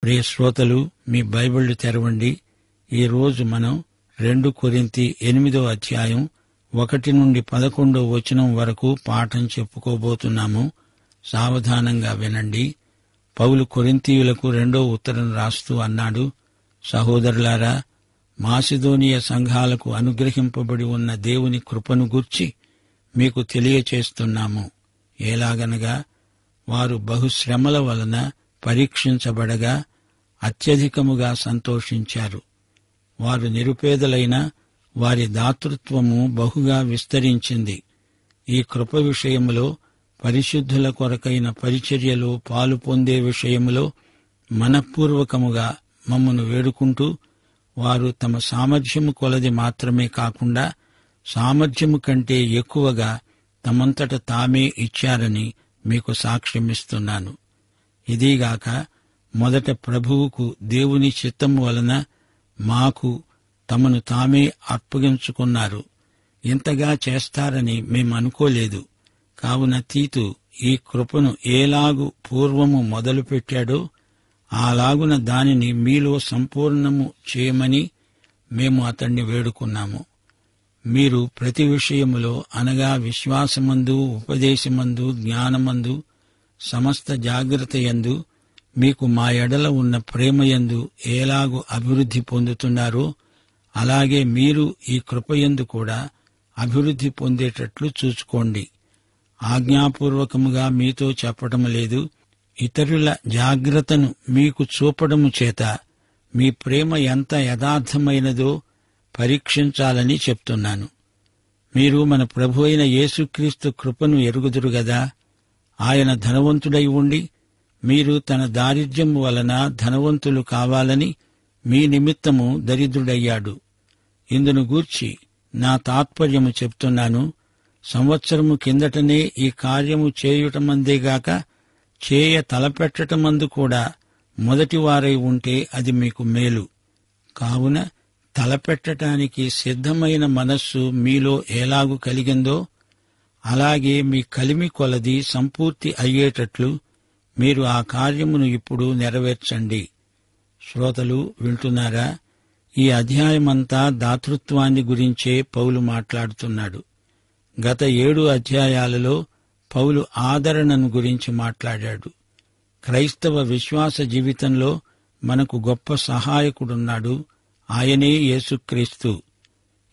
ప్రియ శ్రోతలు, మీ బైబిళ్లు తెరవండి. ఈరోజు మనం 2 కొరింథీ 8వ అధ్యాయం 1 నుండి 11వ వచనం వరకు పాఠం చెప్పుకోబోతున్నాము. సావధానంగా వినండి. పౌలు కొరింథీయులకు 2వ ఉత్తరం రాస్తూ అన్నాడు, సహోదరులారా, మాసిదోనియ సంఘాలకు అనుగ్రహింపబడి ఉన్న దేవుని కృపను గూర్చి మీకు తెలియచేస్తున్నాము. ఎలాగనగా వారు బహుశ్రమల వలన పరీక్షించబడగా అత్యధికముగా సంతోషించారు. వారు నిరుపేదలైన వారి దాతృత్వము బహుగా విస్తరించింది. ఈ కృప విషయములో, పరిశుద్ధుల కొరకైన పరిచర్యలో పాలు పొందే విషయములో మనఃపూర్వకముగా మమ్మను వేడుకుంటూ, వారు తమ సామర్థ్యము కొలది మాత్రమే కాకుండా సామర్థ్యము కంటే ఎక్కువగా తమంతట తామే ఇచ్చారని మీకు సాక్ష్యమిస్తున్నాను. ఇదీగాక మొదట ప్రభువుకు దేవుని చిత్తము వలన మాకు తమను తామే అప్పగించుకున్నారు. ఇంతగా చేస్తారని మేమనుకోలేదు. కావున తీతు ఈ కృపను ఏలాగు పూర్వము మొదలుపెట్టాడో అలాగున దానిని మీలో సంపూర్ణము చేయమని మేము అతణ్ణి వేడుకున్నాము. మీరు ప్రతి విషయములో, అనగా విశ్వాసమందు, ఉపదేశమందు, జ్ఞానమందు, సమస్త జాగ్రత్తయందు, మీకు మా ఎడల ఉన్న ప్రేమయందు ఏలాగు అభివృద్ధి పొందుతున్నారో అలాగే మీరు ఈ కృపయందు కూడా అభివృద్ధి పొందేటట్లు చూసుకోండి. ఆజ్ఞాపూర్వకముగా మీతో చెప్పటం లేదు, ఇతరుల జాగ్రత్తను మీకు చూపడము చేత మీ ప్రేమ ఎంత యథార్థమైనదో పరీక్షించాలని చెప్తున్నాను. మీరు మన ప్రభు అయిన యేసుక్రీస్తు కృపను ఎరుగుదురు గదా. ఆయన ధనవంతుడై ఉండి మీరు తన దారిద్ర్యం వలన ధనవంతులు కావాలని మీ నిమిత్తము దరిద్రుడయ్యాడు. ఇందును గూర్చి నా తాత్పర్యము చెప్తున్నాను. సంవత్సరము కిందటనే ఈ కార్యము చేయుటమందేగాక చేయ తలపెట్టటమందు కూడా మొదటివారై ఉంటే అది మీకు మేలు. కావున తలపెట్టటానికి సిద్ధమైన మనస్సు మీలో ఎలాగు కలిగిందో అలాగే మీ కలిమి కొలది సంపూర్తి అయ్యేటట్లు మీరు ఆ కార్యమును ఇప్పుడు నెరవేర్చండి. శ్రోతలు వింటున్నారా? ఈ అధ్యాయమంతా దాతృత్వాన్ని గురించే పౌలు మాట్లాడుతున్నాడు. గత 7 అధ్యాయాలలో పౌలు ఆదరణను గురించి మాట్లాడాడు. క్రైస్తవ విశ్వాస జీవితంలో మనకు గొప్ప సహాయకుడున్నాడు. ఆయనే యేసుక్రీస్తు.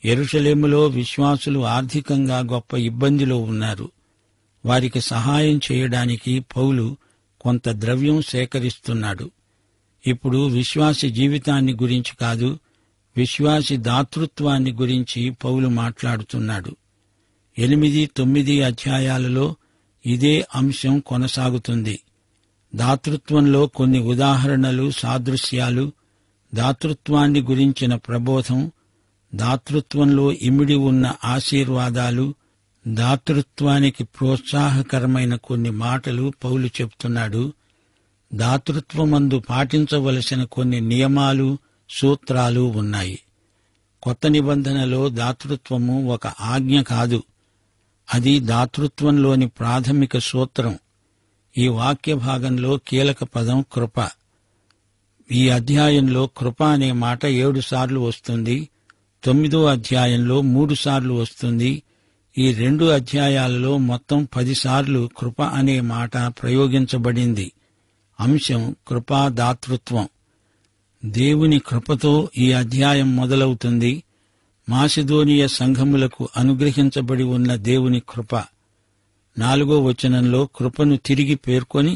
యెరూషలేములో విశ్వాసులు ఆర్థికంగా గొప్ప ఇబ్బందిలో ఉన్నారు. వారికి సహాయం చేయడానికి పౌలు కొంత ద్రవ్యం సేకరిస్తున్నాడు. ఇప్పుడు విశ్వాసి జీవితాన్ని గురించి కాదు, విశ్వాసి దాతృత్వాన్ని గురించి పౌలు మాట్లాడుతున్నాడు. 8, 9 అధ్యాయాలలో ఇదే అంశం కొనసాగుతుంది. దాతృత్వంలో కొన్ని ఉదాహరణలు, సాదృశ్యాలు, దాతృత్వాన్ని గురించిన ప్రబోధం, దాతృత్వంలో ఇమిడి ఉన్న ఆశీర్వాదాలు, దాతృత్వానికి ప్రోత్సాహకరమైన కొన్ని మాటలు పౌలు చెప్తున్నాడు. దాతృత్వమందు పాటించవలసిన కొన్ని నియమాలు, సూత్రాలు ఉన్నాయి. కొత్త నిబంధనలో దాతృత్వము ఒక ఆజ్ఞ కాదు, అది దాతృత్వంలోని ప్రాథమిక సూత్రం. ఈ వాక్య భాగంలో కీలక పదం కృప. ఈ అధ్యాయంలో కృప అనే మాట 7 సార్లు వస్తుంది. 9వ అధ్యాయంలో 3 సార్లు వస్తుంది. ఈ 2 అధ్యాయాలలో మొత్తం 10 సార్లు కృప అనే మాట ప్రయోగించబడింది. అంశం కృపా దాతృత్వం. దేవుని కృపతో ఈ అధ్యాయం మొదలవుతుంది. మాసిదోనియ సంఘములకు అనుగ్రహించబడి ఉన్న దేవుని కృప. 4వ వచనంలో కృపను తిరిగి పేర్కొని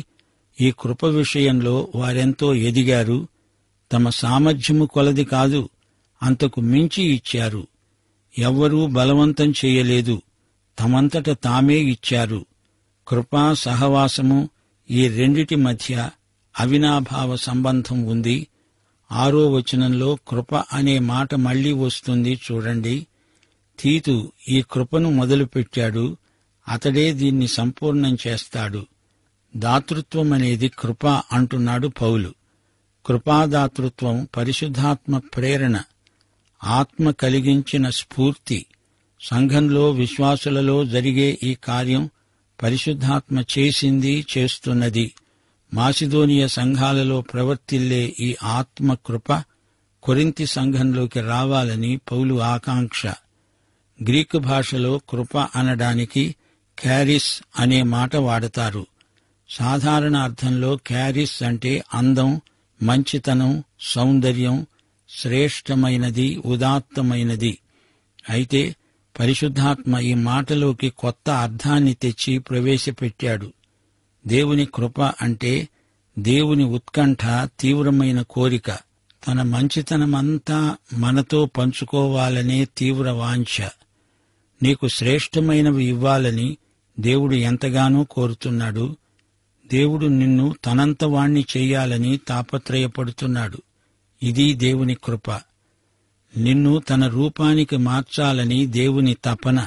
ఈ కృప విషయంలో వారెంతో ఎదిగారు. తమ సామర్థ్యము కొలది కాదు, అంతకు మించి ఇచ్చారు. ఎవ్వరూ బలవంతం చేయలేదు, తమంతట తామే ఇచ్చారు. కృపా సహవాసము, ఈ రెండిటి మధ్య అవినాభావ సంబంధం ఉంది. 6వ వచనంలో కృప అనే మాట మళ్లీ వస్తుంది. చూడండి, తీతు ఈ కృపను మొదలుపెట్టాడు, అతడే దీన్ని సంపూర్ణం చేస్తాడు. దాతృత్వం అనేది కృప అంటున్నాడు పౌలు. కృపాదాతృత్వం పరిశుద్ధాత్మ ప్రేరణ, ఆత్మ కలిగించిన స్ఫూర్తి. సంఘంలో విశ్వాసులలో జరిగే ఈ కార్యం పరిశుద్ధాత్మ చేసింది, చేస్తున్నది. మాసిదోనియ సంఘాలలో ప్రవర్తిల్లే ఈ ఆత్మకృప కొరింథీ సంఘంలోకి రావాలని పౌలు ఆకాంక్ష. గ్రీకు భాషలో కృప అనడానికి క్యారిస్ అనే మాట వాడతారు. సాధారణ అర్థంలో క్యారిస్ అంటే అందం, మంచితనం, సౌందర్యం, శ్రేష్టమైనది, ఉదాత్తమైనది. అయితే పరిశుద్ధాత్మ ఈ మాటలోకి కొత్త అర్థాన్ని తెచ్చి ప్రవేశపెట్టాడు. దేవుని కృప అంటే దేవుని ఉత్కంఠ, తీవ్రమైన కోరిక, తన మంచితనమంతా మనతో పంచుకోవాలనే తీవ్ర వాంఛ. నీకు శ్రేష్టమైనవి ఇవ్వాలని దేవుడు ఎంతగానో కోరుతున్నాడు. దేవుడు నిన్ను తనంత వాణ్ణి చెయ్యాలని తాపత్రయపడుతున్నాడు. ఇది దేవుని కృప. నిన్ను తన రూపానికి మార్చాలని దేవుని తపన.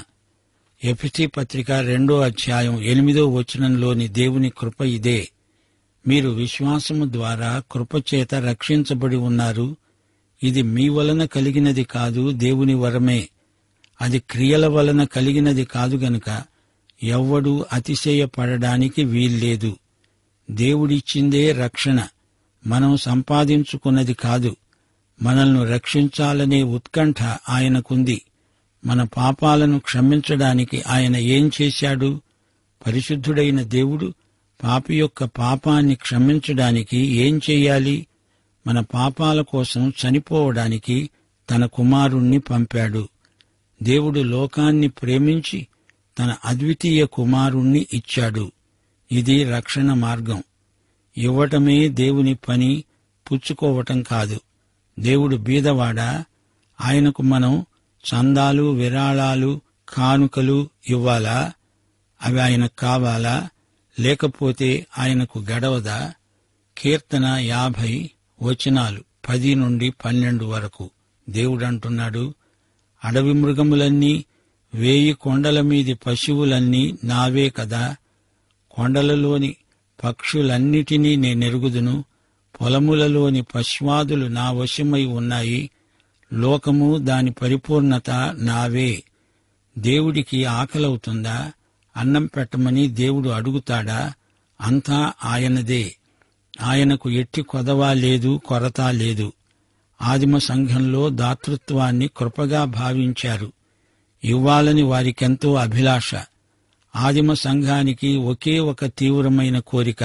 ఎఫెసీ పత్రిక 2వ అధ్యాయం 8వ వచనంలోని దేవుని కృప ఇదే. మీరు విశ్వాసము ద్వారా కృపచేత రక్షించబడి ఉన్నారు. ఇది మీ వలన కలిగినది కాదు, దేవుని వరమే. అది క్రియల వలన కలిగినది కాదు గనుక ఎవ్వడూ అతిశయపడడానికి వీల్లేదు. దేవుడిచ్చిందే రక్షణ, మనం సంపాదించుకున్నది కాదు. మనల్ని రక్షించాలనే ఉత్కంఠ ఆయనకుంది. మన పాపాలను క్షమించడానికి ఆయన ఏం చేశాడు? పరిశుద్ధుడైన దేవుడు పాపి యొక్క పాపాన్ని క్షమించడానికి ఏం చెయ్యాలి? మన పాపాల కోసం చనిపోవడానికి తన కుమారుణ్ణి పంపాడు. దేవుడు లోకాన్ని ప్రేమించి తన అద్వితీయ కుమారుణ్ణి ఇచ్చాడు. ఇది రక్షణ మార్గం. ఇవ్వటమే దేవుని పని, పుచ్చుకోవటం కాదు. దేవుడు బీదవాడా? ఆయనకు మనం చందాలు, విరాళాలు, కానుకలు ఇవ్వాలా? అవి ఆయనకు కావాలా? లేకపోతే ఆయనకు గడవదా? కీర్తన 50 వచనాలు 10 నుండి 12 వరకు దేవుడంటున్నాడు, అడవి మృగములన్నీ, 1000 కొండల మీది పశువులన్నీ నావే కదా. కొండలలోని పక్షులన్నిటినీ నేనెరుగుదును. పొలములలోని పశ్వాదులు నా వశమై ఉన్నాయి. లోకము, దాని పరిపూర్ణత నావే. దేవుడికి ఆకలవుతుందా? అన్నం పెట్టమని దేవుడు అడుగుతాడా? అంతా ఆయనదే. ఆయనకు ఎట్టి కొదవా లేదు, కొరత లేదు. ఆదిమ సంఘంలో దాతృత్వాన్ని కృపగా భావించారు. ఇవ్వాలని వారికెంతో అభిలాష. ఆదిమ సంఘానికి ఒకే ఒక తీవ్రమైన కోరిక,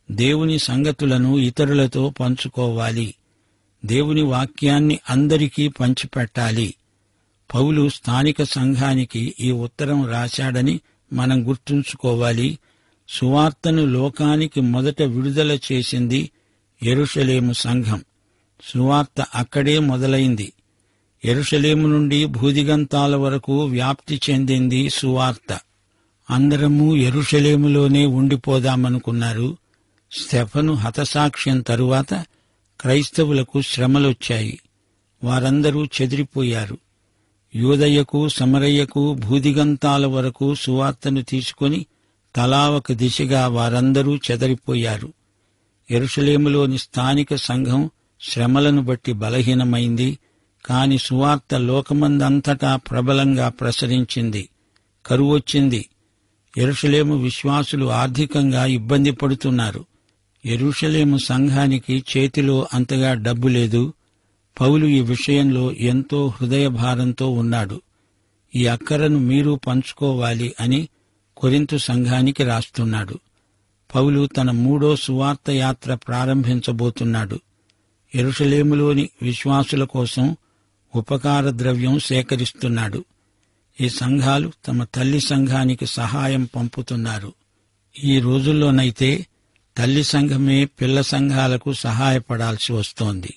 దేవుని సంగతులను ఇతరులతో పంచుకోవాలి. దేవుని వాక్యాన్ని అందరికీ పంచిపెట్టాలి. పౌలు స్థానిక సంఘానికి ఈ ఉత్తరం రాశాడని మనం గుర్తుంచుకోవాలి. సువార్తను లోకానికి మొదట విడుదల చేసింది యెరూషలేము సంఘం. సువార్త అక్కడే మొదలైంది. యెరూషలేము నుండి భూదిగంతాల వరకు వ్యాప్తి చెందింది సువార్త. అందరమూ యెరూషలేములోనే ఉండిపోదామనుకున్నారు. స్టెఫను హతసాక్ష్యం తరువాత క్రైస్తవులకు శ్రమలొచ్చాయి. వారందరూ చెదిరిపోయారు. యూదయకు, సమరయ్యకు, భూదిగంతాల వరకు సువార్తను తీసుకుని తలా ఒక దిశగా వారందరూ చెదరిపోయారు. యెరూషలేములోని స్థానిక సంఘం శ్రమలను బట్టి బలహీనమైంది. కాని సువార్త లోకమందంతటా ప్రబలంగా ప్రసరించింది. కరువొచ్చింది. యెరూషలేము విశ్వాసులు ఆర్థికంగా ఇబ్బంది పడుతున్నారు. యెరూషలేము సంఘానికి చేతిలో అంతగా డబ్బు లేదు. పౌలు ఈ విషయంలో ఎంతో హృదయభారంతో ఉన్నాడు. ఈ అక్కరను మీరు పంచుకోవాలి అని కొరింథు సంఘానికి రాస్తున్నాడు. పౌలు తన 3వ సువార్త యాత్ర ప్రారంభించబోతున్నాడు. యెరూషలేములోని విశ్వాసుల కోసం ఉపకార ద్రవ్యం సేకరిస్తున్నాడు. ఈ సంఘాలు తమ తల్లి సంఘానికి సహాయం పంపుతున్నారు. ఈ రోజుల్లోనైతే తల్లి సంఘమే పిల్ల సంఘాలకు సహాయపడాల్సి వస్తోంది.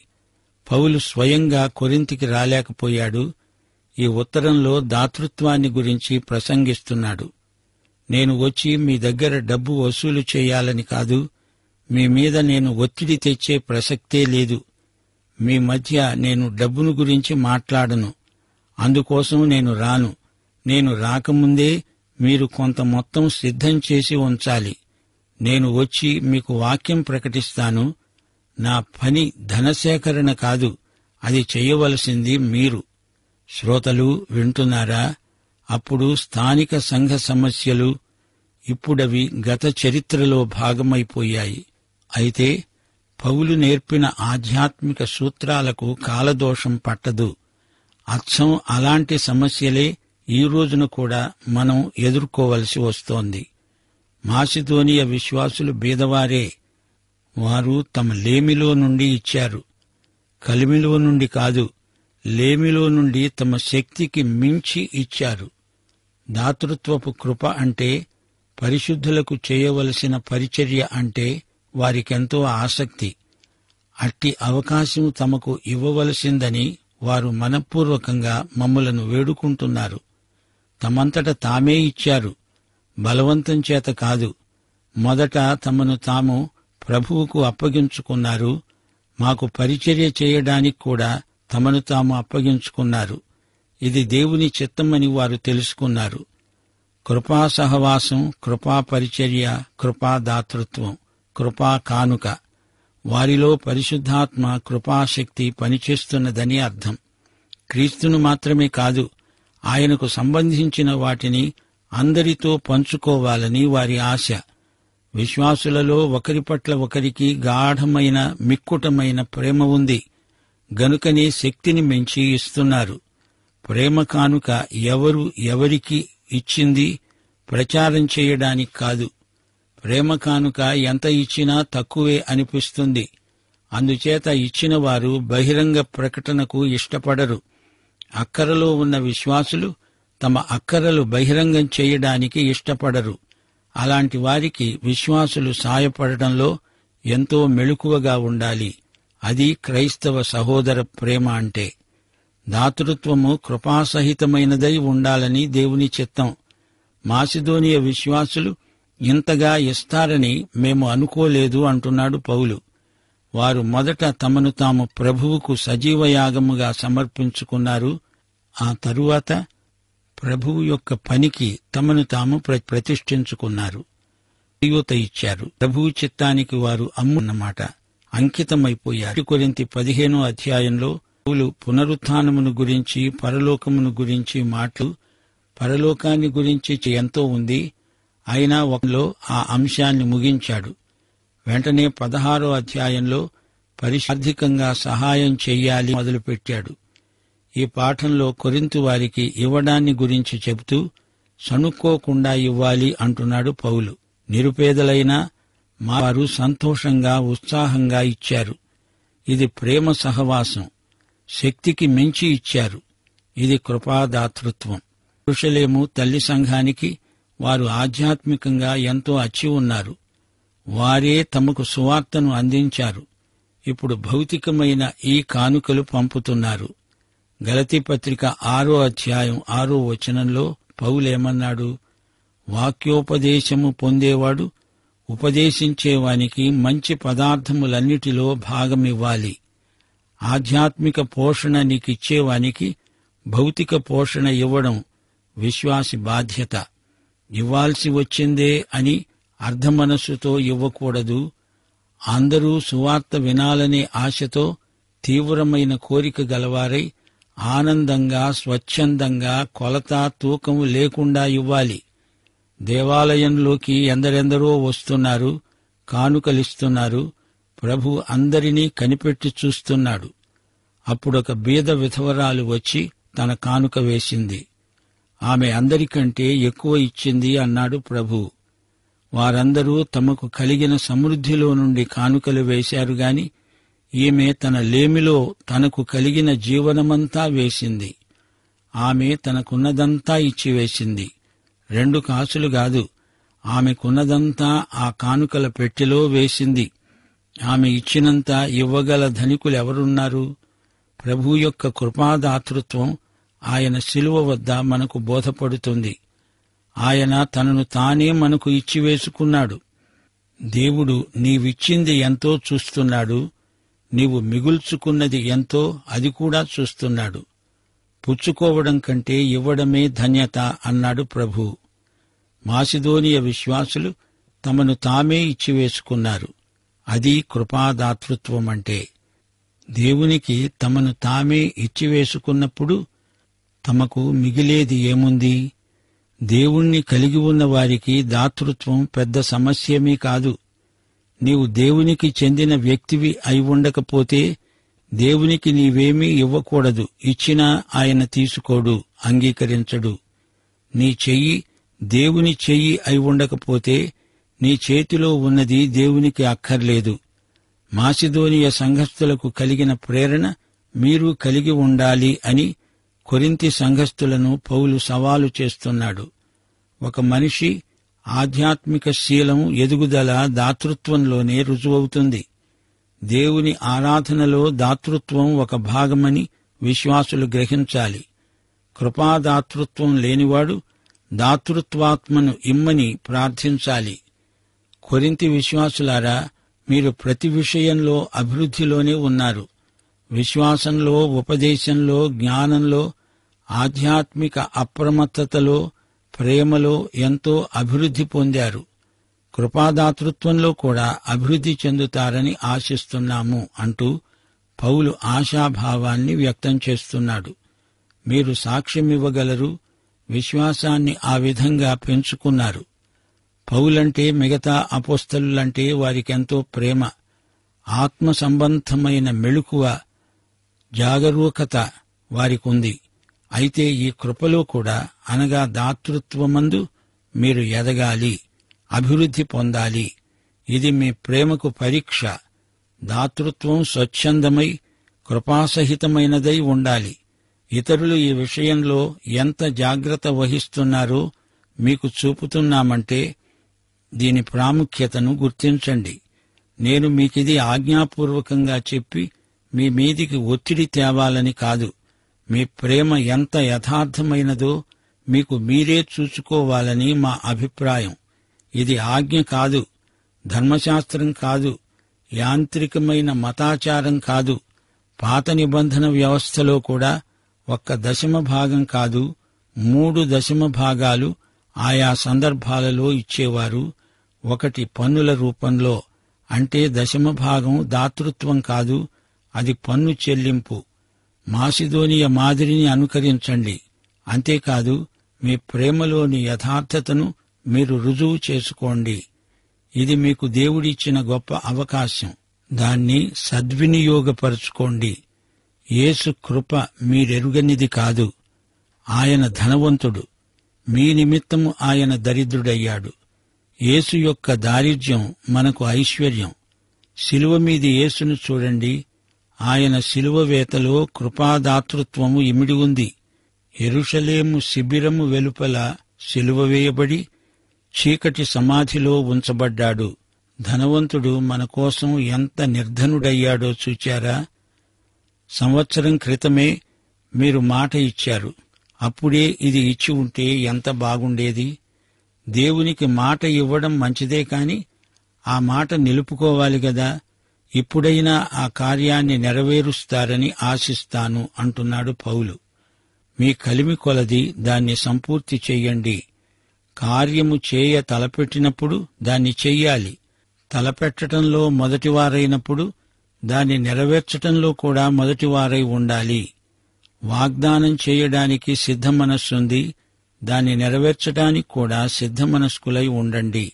పౌలు స్వయంగా కొరింథీకి రాలేకపోయాడు. ఈ ఉత్తరంలో దాతృత్వాన్ని గురించి ప్రసంగిస్తున్నాడు. నేను వచ్చి మీ దగ్గర డబ్బు వసూలు చేయాలని కాదు. మీ మీద నేను ఒత్తిడి తెచ్చే ప్రసక్తే లేదు. మీ మధ్య నేను డబ్బును గురించి మాట్లాడను. అందుకోసం నేను రాను. నేను రాకముందే మీరు కొంత మొత్తం సిద్ధం చేసి ఉంచాలి. నేను వచ్చి మీకు వాక్యం ప్రకటిస్తాను. నా పని ధనసేకరణ కాదు, అది చెయ్యవలసింది మీరు. శ్రోతలు వింటున్నారా? అప్పుడు స్థానిక సంఘ సమస్యలు ఇప్పుడవి గత చరిత్రలో భాగమైపోయాయి. అయితే పౌలు నేర్పిన ఆధ్యాత్మిక సూత్రాలకు కాలదోషం పట్టదు. అచ్చం అలాంటి సమస్యలే ఈ రోజున కూడా మనం ఎదుర్కోవలసి వస్తోంది. మాసిదోనియ విశ్వాసులు బీదవారే. వారు తమ లేమిలో నుండి ఇచ్చారు. కలిమిలో నుండి కాదు, లేమిలో నుండి తమ శక్తికి మించి ఇచ్చారు. దాతృత్వపు కృప అంటే, పరిశుద్ధులకు చేయవలసిన పరిచర్య అంటే వారికెంతో ఆసక్తి. అట్టి అవకాశం తమకు ఇవ్వవలసిందని వారు మనఃపూర్వకంగా మమ్ములను వేడుకుంటున్నారు. తమంతట తామే ఇచ్చారు, బలవంతం చేత కాదు. మొదట తమను తాము ప్రభువుకు అప్పగించుకున్నారు. మాకు పరిచర్య చేయడానికి కూడా తమను తాము అప్పగించుకున్నారు. ఇది దేవుని చిత్తమని వారు తెలుసుకున్నారు. కృపా సహవాసం, కృపా పరిచర్య, కృపా దాతృత్వం, కృపా కానుక, వారిలో పరిశుద్ధాత్మ కృపాశక్తి పనిచేస్తున్నదని అర్థం. క్రీస్తును మాత్రమే కాదు, ఆయనకు సంబంధించిన వాటిని అందరితో పంచుకోవాలని వారి ఆశ. విశ్వాసులలో ఒకరి పట్ల ఒకరికి గాఢమైన మిక్కుటమైన ప్రేమ ఉంది. గనుకనే శక్తిని మించి ఇస్తున్నారు. ప్రేమ కానుక ఎవరు ఎవరికి ఇచ్చింది ప్రచారం చేయడానికి కాదు. ప్రేమ కానుక ఎంత ఇచ్చినా తక్కువే అనిపిస్తుంది. అందుచేత ఇచ్చిన వారు బహిరంగ ప్రకటనకు ఇష్టపడరు. అక్కరలో ఉన్న విశ్వాసులు తమ అక్కరలు బహిరంగం చేయడానికి ఇష్టపడరు. అలాంటి వారికి విశ్వాసులు సాయపడటంలో ఎంతో మెళుకువగా ఉండాలి. అది క్రైస్తవ సహోదర ప్రేమ అంటే. దాతృత్వము కృపాసహితమైనదై ఉండాలని దేవుని చిత్తం. మాసిదోనియ విశ్వాసులు ఇంతగా ఇస్తారని మేము అనుకోలేదు అంటున్నాడు పౌలు. వారు మొదట తమను తాము ప్రభువుకు సజీవయాగముగా సమర్పించుకున్నారు. ఆ తరువాత ప్రభువు యొక్క పనికి తమను తాము ప్రతిష్ఠించుకున్నారు. యూత ఇచ్చారు. ప్రభువు చిత్తానికి వారు అన్నమాట అంకితమైపోయారు. కొరింథీ 15వ అధ్యాయంలో పౌలు పునరుత్థానమును గురించి, పరలోకమును గురించి మాటలు, పరలోకాన్ని గురించి ఎంతో ఉంది. అయినా ఒకలో ఆ అంశాన్ని ముగించాడు. వెంటనే 16వ అధ్యాయంలో పరిశార్థికంగా సహాయం చెయ్యాలి మొదలుపెట్టాడు. ఈ పాఠంలో కొరింథు వారికి ఇవ్వడాన్ని గురించి చెబుతూ సణుక్కోకుండా ఇవ్వాలి అంటున్నాడు పౌలు. నిరుపేదలైనా వారు సంతోషంగా, ఉత్సాహంగా ఇచ్చారు. ఇది ప్రేమ సహవాసం. శక్తికి మించి ఇచ్చారు. ఇది కృపాదాతృత్వం. యెరూషలేము తల్లి సంఘానికి వారు ఆధ్యాత్మికంగా ఎంతో అచ్చి ఉన్నారు. వారే తమకు సువార్తను అందించారు. ఇప్పుడు భౌతికమైన ఈ కానుకలు పంపుతున్నారు. గలతీ పత్రిక 6వ అధ్యాయం 6వ వచనంలో పౌలేమన్నాడు? వాక్యోపదేశము పొందేవాడు ఉపదేశించేవానికి మంచి పదార్థములన్నిటిలో భాగమివ్వాలి. ఆధ్యాత్మిక పోషణ నీకిచ్చేవానికి భౌతిక పోషణ ఇవ్వడం విశ్వాసి బాధ్యత. ఇవ్వాల్సి వచ్చిందే అని అర్ధమనస్సుతో ఇవ్వకూడదు. అందరూ సువార్త వినాలనే ఆశతో తీవ్రమైన కోరిక గలవారై ఆనందంగా, స్వచ్ఛందంగా, కొలత తూకము లేకుండా ఇవ్వాలి. దేవాలయంలోకి ఎందరెందరో వస్తున్నారు, కానుకలిస్తున్నారు. ప్రభు అందరినీ కనిపెట్టి చూస్తున్నాడు. అప్పుడొక బీద విధవరాలు వచ్చి తన కానుక వేసింది. ఆమె అందరికంటే ఎక్కువ ఇచ్చింది అన్నాడు ప్రభు. వారందరూ తమకు కలిగిన సమృద్ధిలో నుండి కానుకలు వేశారు గాని ఈమె తన లేమిలో తనకు కలిగిన జీవనమంతా వేసింది. ఆమె తనకున్నదంతా ఇచ్చివేసింది. 2 కాసులు కాదు, ఆమెకున్నదంతా ఆ కానుకల పెట్టెలో వేసింది. ఆమె ఇచ్చినంత ఇవ్వగల ధనికులెవరున్నారు? ప్రభు యొక్క కృపాదాతృత్వం ఆయన శిలువ వద్ద మనకు బోధపడుతుంది. ఆయన తనను తానే మనకు ఇచ్చివేసుకున్నాడు. దేవుడు నీవిచ్చింది ఎంతో చూస్తున్నాడు. నీవు మిగుల్చుకున్నది ఎంతో అది కూడా చూస్తున్నాడు. పుచ్చుకోవడం కంటే ఇవ్వడమే ధన్యత అన్నాడు ప్రభు. మాసిదోనియ విశ్వాసులు తమను తామే ఇచ్చివేసుకున్నారు. అది కృపాదాతృత్వమంటే. దేవునికి తమను తామే ఇచ్చివేసుకున్నప్పుడు తమకు మిగిలేది ఏముంది? దేవుణ్ణి కలిగి ఉన్న వారికి దాతృత్వం పెద్ద సమస్యేమీ కాదు. నీవు దేవునికి చెందిన వ్యక్తివి అయి ఉండకపోతే దేవునికి నీవేమీ ఇవ్వకూడదు. ఇచ్చినా ఆయన తీసుకోడు, అంగీకరించడు. నీ చెయ్యి దేవుని చెయ్యి అయి ఉండకపోతే నీ చేతిలో ఉన్నది దేవునికి అక్కర్లేదు. మాసిదోనియ సంఘస్థులకు కలిగిన ప్రేరణ మీరు కలిగి ఉండాలి అని కొరింథీ సంఘస్థులను పౌలు సవాలు చేస్తున్నాడు. ఒక మనిషి ఆధ్యాత్మిక శీలం ఎదుగుదల దాతృత్వంలోనే రుజువవుతుంది. దేవుని ఆరాధనలో దాతృత్వం ఒక భాగమని విశ్వాసులు గ్రహించాలి. కృపాదాతృత్వం లేనివాడు దాతృత్వాత్మను ఇమ్మని ప్రార్థించాలి. కొరింథీ విశ్వాసులారా, మీరు ప్రతి విషయంలో అభివృద్ధిలోనే ఉన్నారు. విశ్వాసంలో, ఉపదేశంలో, జ్ఞానంలో, ఆధ్యాత్మిక అప్రమత్తతలో, ప్రేమలో ఎంతో అభివృద్ధి పొందారు. కృపాదాతృత్వంలో కూడా అభివృద్ధి చెందుతారని ఆశిస్తున్నాము అంటూ పౌలు ఆశాభావాన్ని వ్యక్తం చేస్తున్నాడు. మీరు సాక్ష్యమివ్వగలరు. విశ్వాసాన్ని ఆ విధంగా పెంచుకున్నారు. పౌలంటే మిగతా అపోస్తలులంటే వారికెంతో ప్రేమ, ఆత్మ సంబంధమైన మెళుకువ, జాగరూకత వారికుంది. అయితే ఈ కృపలో కూడా, అనగా దాతృత్వమందు మీరు ఎదగాలి, అభివృద్ధి పొందాలి. ఇది మీ ప్రేమకు పరీక్ష. దాతృత్వం స్వచ్ఛందమై కృపాసహితమైనదై ఉండాలి. ఇతరులు ఈ విషయంలో ఎంత జాగ్రత్త వహిస్తున్నారో మీకు చూపుతున్నామంటే దీని ప్రాముఖ్యతను గుర్తించండి. నేను మీకిది ఆజ్ఞాపూర్వకంగా చెప్పి మీ మీదికి ఒత్తిడి తేవాలని కాదు. మీ ప్రేమ ఎంత యథార్థమైనదో మీకు మీరే చూసుకోవాలని మా అభిప్రాయం. ఇది ఆజ్ఞ కాదు, ధర్మశాస్త్రం కాదు, యాంత్రికమైన మతాచారం కాదు. పాత నిబంధన వ్యవస్థలో కూడా 1 దశమ భాగం కాదు, 3 దశమ భాగాలు ఆయా సందర్భాలలో ఇచ్చేవారు. 1 పన్నుల రూపంలో, అంటే దశమ భాగం దాతృత్వం కాదు, అది పన్ను చెల్లింపు. మాసిదోనియ మాదిరిని అనుకరించండి. అంతేకాదు, మీ ప్రేమలోని యథార్థతను మీరు రుజువు చేసుకోండి. ఇది మీకు దేవుడిచ్చిన గొప్ప అవకాశం. దాన్ని సద్వినియోగపరుచుకోండి. యేసు కృప మీరెరుగనిది కాదు. ఆయన ధనవంతుడు, మీ నిమిత్తము ఆయన దరిద్రుడయ్యాడు. యేసు యొక్క దారిద్ర్యం మనకు ఐశ్వర్యం. శిలువ మీది యేసును చూడండి. ఆయన శిలువ వేతలో కృపాదాతృత్వము ఇమిడి ఉంది. యెరూషలేము శిబిరము వెలుపల శిలువ వేయబడి చీకటి సమాధిలో ఉంచబడ్డాడు. ధనవంతుడు మన కోసం ఎంత నిర్ధనుడయ్యాడో చూచారా? సంవత్సరం క్రితమే మీరు మాట ఇచ్చారు. అప్పుడే ఇది ఇచ్చి ఉంటే ఎంత బాగుండేది. దేవునికి మాట ఇవ్వడం మంచిదే కాని ఆ మాట నిలుపుకోవాలి గదా. ఇప్పుడైనా ఆ కార్యాన్ని నెరవేరుస్తారని ఆశిస్తాను అంటున్నాడు పౌలు. మీ కలిమి కొలది దాన్ని సంపూర్తి చెయ్యండి. కార్యము చేయ తలపెట్టినప్పుడు దాన్ని చెయ్యాలి. తలపెట్టడంలో మొదటివారైనప్పుడు దాన్ని నెరవేర్చటంలో కూడా మొదటివారై ఉండాలి. వాగ్దానం చేయడానికి సిద్ధమనస్సుంది, దాన్ని నెరవేర్చడానికి కూడా సిద్ధమనస్కులై ఉండండి.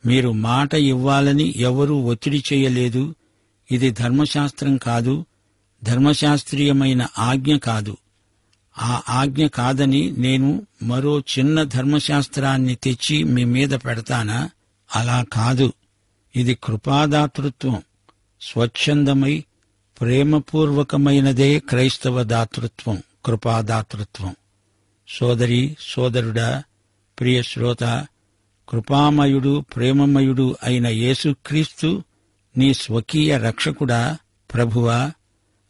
మీరు మాట ఇవ్వాలని ఎవరూ ఒత్తిడి చేయలేదు. ఇది ధర్మశాస్త్రం కాదు, ధర్మశాస్త్రీయమైన ఆజ్ఞ కాదు. ఆ ఆజ్ఞ కాదని నేను మరో చిన్న ధర్మశాస్త్రాన్ని తెచ్చి మీ మీద పెడతానా? అలా కాదు. ఇది కృపాదాతృత్వం. స్వచ్ఛందమై ప్రేమపూర్వకమైనదే క్రైస్తవ దాతృత్వం, కృపాదాతృత్వం. సోదరి, సోదరుడా, ప్రియ శ్రోత, కృపామయుడు, ప్రేమమయుడు అయిన యేసుక్రీస్తు నీ స్వకీయ రక్షకుడా, ప్రభువా?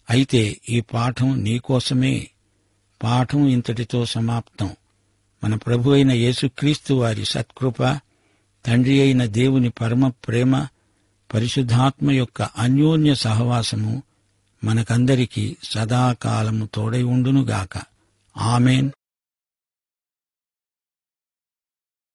అయితే ఈ పాఠం నీకోసమే. పాఠం ఇంతటితో సమాప్తం. మన ప్రభు అయిన యేసుక్రీస్తు వారి సత్కృప, తండ్రి అయిన దేవుని పరమ ప్రేమ, పరిశుద్ధాత్మ యొక్క అన్యోన్య సహవాసము మనకందరికీ సదాకాలము తోడై ఉండునుగాక. ఆమేన్.